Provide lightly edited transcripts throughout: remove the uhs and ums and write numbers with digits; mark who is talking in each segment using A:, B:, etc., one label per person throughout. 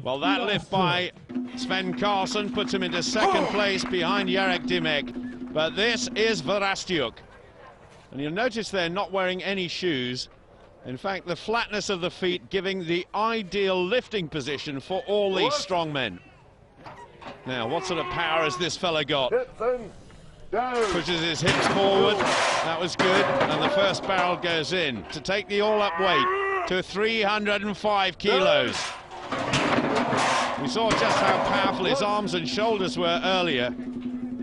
A: Well, that lift by Sven Karlsson puts him into second place behind Jarek Dymek. But this is Varastyuk. And you'll notice they're not wearing any shoes. In fact, the flatness of the feet giving the ideal lifting position for all these strongmen. Now, what sort of power has this fella got? Pushes his hips forward. That was good. And the first barrel goes in to take the all-up weight to 305 kilos. We saw just how powerful his arms and shoulders were earlier.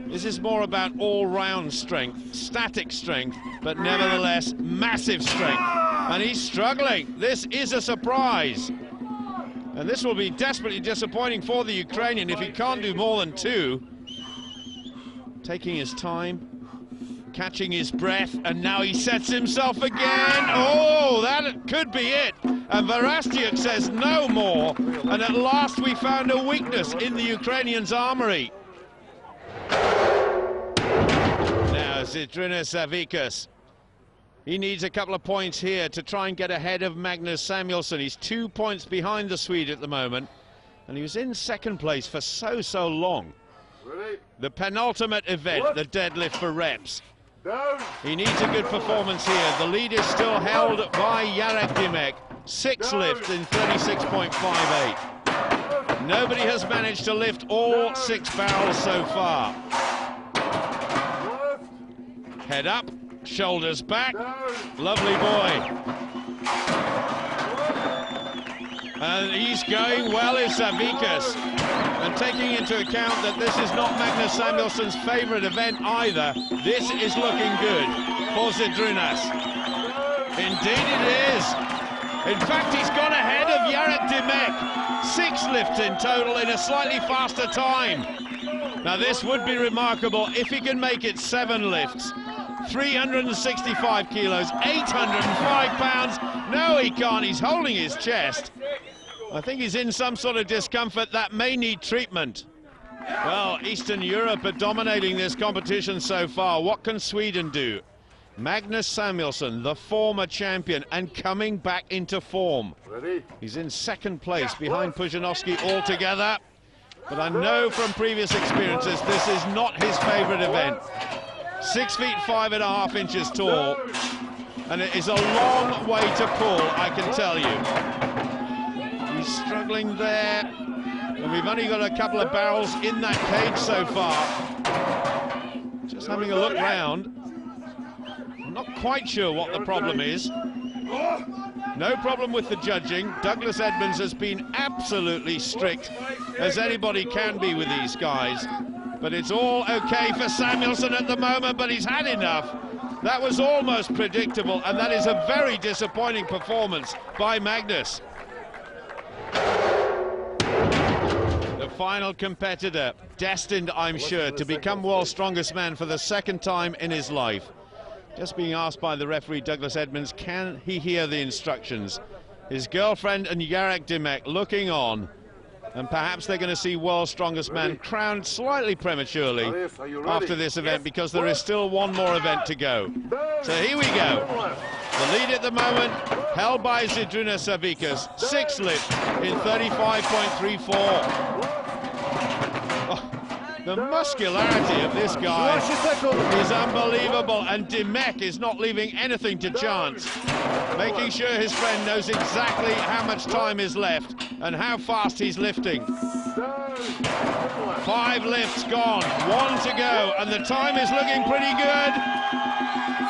A: This is more about all-round strength, static strength, but nevertheless massive strength. And he's struggling. This is a surprise. And this will be desperately disappointing for the Ukrainian if he can't do more than two. Taking his time, catching his breath, and now he sets himself again. Oh, that could be it. And Varastyuk says no more. And at last we found a weakness in the Ukrainians' armory. Now Zydrunas Savickas. He needs a couple of points here to try and get ahead of Magnus Samuelsson. He's 2 points behind the Swede at the moment. And he was in second place for so long. The penultimate event, the deadlift for reps. He needs a good performance here. The lead is still held by Jarek Dymek. 6 lifts in 36.58. Nobody has managed to lift all 6 barrels so far. Head up, shoulders back. Lovely boy. And he's going well, is Savickas. And taking into account that this is not Magnus Samuelsson's favourite event either, this is looking good for Zydrunas. Indeed it is. In fact, he's gone ahead of Jarek Dymek. 6 lifts in total in a slightly faster time. Now this would be remarkable if he can make it 7 lifts. 365 kilos, 805 pounds. No, he can't. He's holding his chest. I think he's in some sort of discomfort that may need treatment. Well, Eastern Europe are dominating this competition so far. What can Sweden do? Magnus Samuelsson, the former champion, and coming back into form. He's in second place behind Pujanovsky altogether. But I know from previous experiences this is not his favourite event. 6 feet 5.5 inches tall, and it is a long way to pull, I can tell you. He's struggling there, and we've only got a couple of barrels in that cage so far. Just having a look round. I'm not quite sure what the problem is. No problem with the judging. Douglas Edmonds has been absolutely strict, as anybody can be with these guys. But it's all okay for Samuelsson at the moment, but he's had enough. That was almost predictable, and that is a very disappointing performance by Magnus. The final competitor, destined, I'm sure, to become world's strongest man for the 2nd time in his life. Just being asked by the referee, Douglas Edmonds, can he hear the instructions? His girlfriend and Jarek Dymek looking on. And perhaps they're going to see world's strongest man crowned slightly prematurely after this event, because there is still one more event to go. So here we go. The lead at the moment held by Zydrunas Savickas. 6 lifts in 35.34. The muscularity of this guy is unbelievable, and Dymek is not leaving anything to chance, making sure his friend knows exactly how much time is left and how fast he's lifting. 5 lifts gone, 1 to go, and the time is looking pretty good.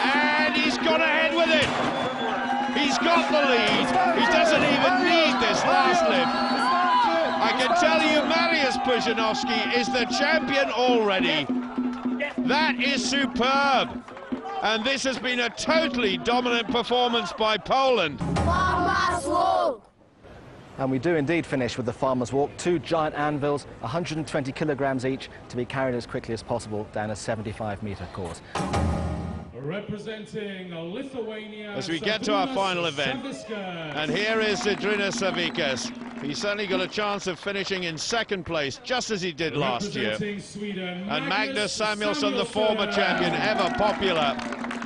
A: And he's gone ahead with it. He's got the lead. He doesn't even need this last lift. I can tell you Mariusz Pujanovsky is the champion already. That is superb. And this has been a totally dominant performance by Poland.
B: And we do indeed finish with the Farmer's Walk. 2 giant anvils, 120 kilograms each, to be carried as quickly as possible down a 75-meter course.
C: Representing Lithuania,
A: as we get to our final event, and here is Zydrunas Savickas. He's certainly got a chance of finishing in 2nd place, just as he did last year.
C: Sweden,
A: and Magnus Samuelsson, the former champion, ever popular,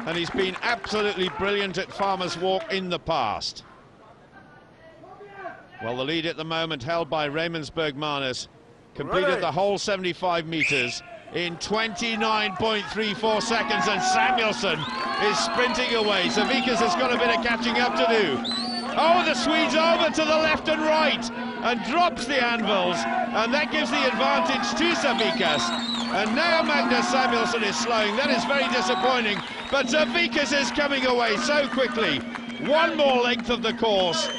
A: and he's been absolutely brilliant at Farmer's Walk in the past. Well, the lead at the moment held by Raymond Bergmanis, completed the whole 75 meters in 29.34 seconds, and Samuelsson is sprinting away. Savikas has got a bit of catching up to do. Oh, the Swede's over to the left and right and drops the anvils, and that gives the advantage to Savikas. And now Magnus Samuelsson is slowing. That is very disappointing, but Savikas is coming away so quickly. One more length of the course.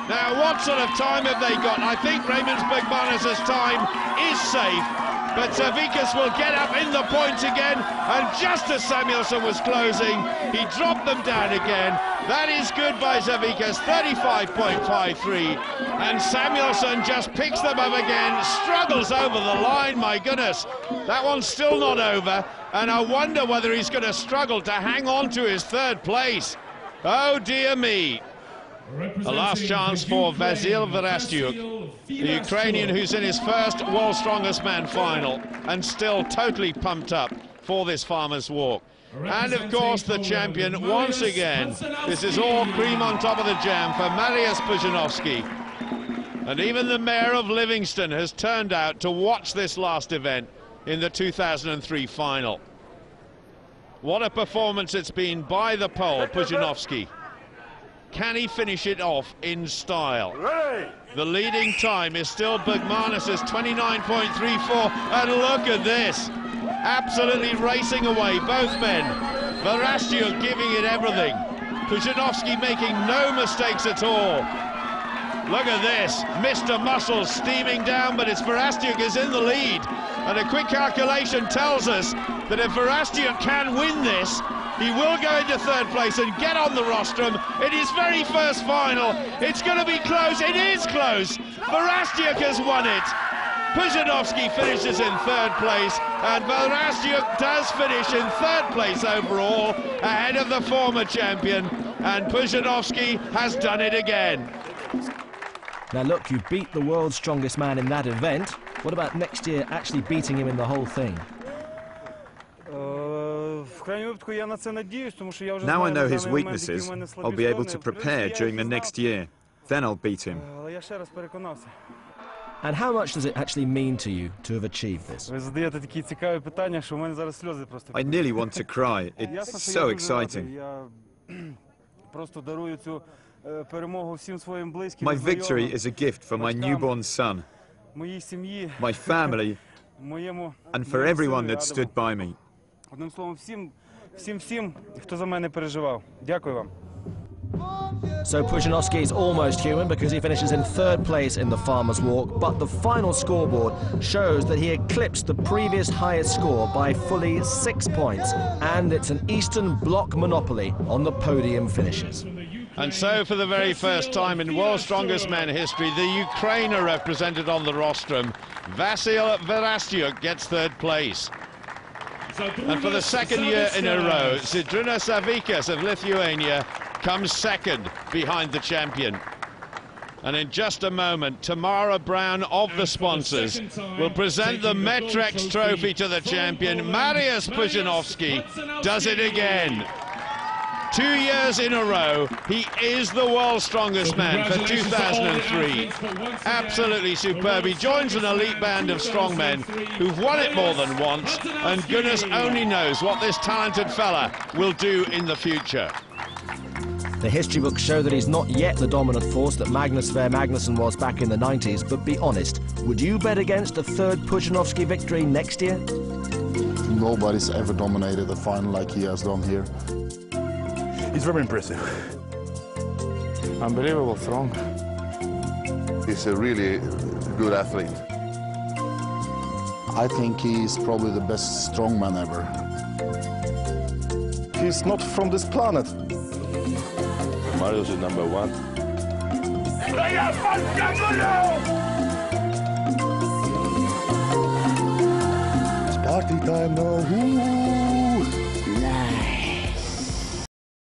A: Now, what sort of time have they got? I think Raymond Bergmanis' time is safe, but Savikas will get up in the points again, and just as Samuelsson was closing, he dropped them down again. That is good by Savikas, 35.53, and Samuelsson just picks them up again, struggles over the line. My goodness, that one's still not over, and I wonder whether he's going to struggle to hang on to his third place. Oh dear me. A last chance for Vasil Verastyuk, the Ukrainian who's in his first World's Strongest Man final and still totally pumped up for this Farmer's Walk. And of course the champion once again. This is all cream on top of the jam for Mariusz Pudzianowski. And even the mayor of Livingston has turned out to watch this last event in the 2003 final. What a performance it's been by the Pole, Pudzianowski. Can he finish it off in style? The leading time is still Bergmanis' 29.34, and look at this. Absolutely racing away, both men. Verastyuk giving it everything. Pudzianowski making no mistakes at all. Look at this, Mr. Muscle steaming down, but it's Verastyuk is in the lead. And a quick calculation tells us that if Verastyuk can win this, he will go into third place and get on the rostrum in his very first final. It's going to be close. It is close. Verastyuk has won it. Pudzianowski finishes in third place, and Verastyuk does finish in third place overall, ahead of the former champion, and Pudzianowski has done it again.
B: Now look, you beat the world's strongest man in that event. What about next year actually beating him in the whole thing?
D: Now I know his weaknesses, I'll be able to prepare during the next year. Then I'll beat him.
B: And how much does it actually mean to you to have achieved this?
D: I nearly want to cry. It's so exciting. My victory is a gift for my newborn son, my family, and for everyone that stood by me.
B: So Pudzianowski is almost human because he finishes in third place in the Farmer's Walk, but the final scoreboard shows that he eclipsed the previous highest score by fully 6 points, and it's an Eastern Bloc monopoly on the podium finishes.
A: And so for the very first time in World's Strongest Man history, the Ukraine are represented on the rostrum. Vasil Verastyuk gets third place. And for the second year in a row, Zydrunas Savikas of Lithuania comes second behind the champion. And in just a moment, Tamara Brown of the sponsors will present the Metrex trophy to the champion. Mariusz Pudzianowski does it again. 2 years in a row, he is the world's strongest man for 2003. Absolutely superb. He joins an elite band of strongmen who've won it more than once, and goodness only knows what this talented fella will do in the future.
B: The history books show that he's not yet the dominant force that Magnus Sverre Magnusson was back in the 90s, but be honest, would you bet against a third Pudzianowski victory next year?
E: Nobody's ever dominated the final like he has done here.
F: He's very impressive. Unbelievable strong.
E: He's a really good athlete. I think he's probably the best strongman ever.
F: He's not from this planet.
G: Mariusz is number one.
F: It's party time now.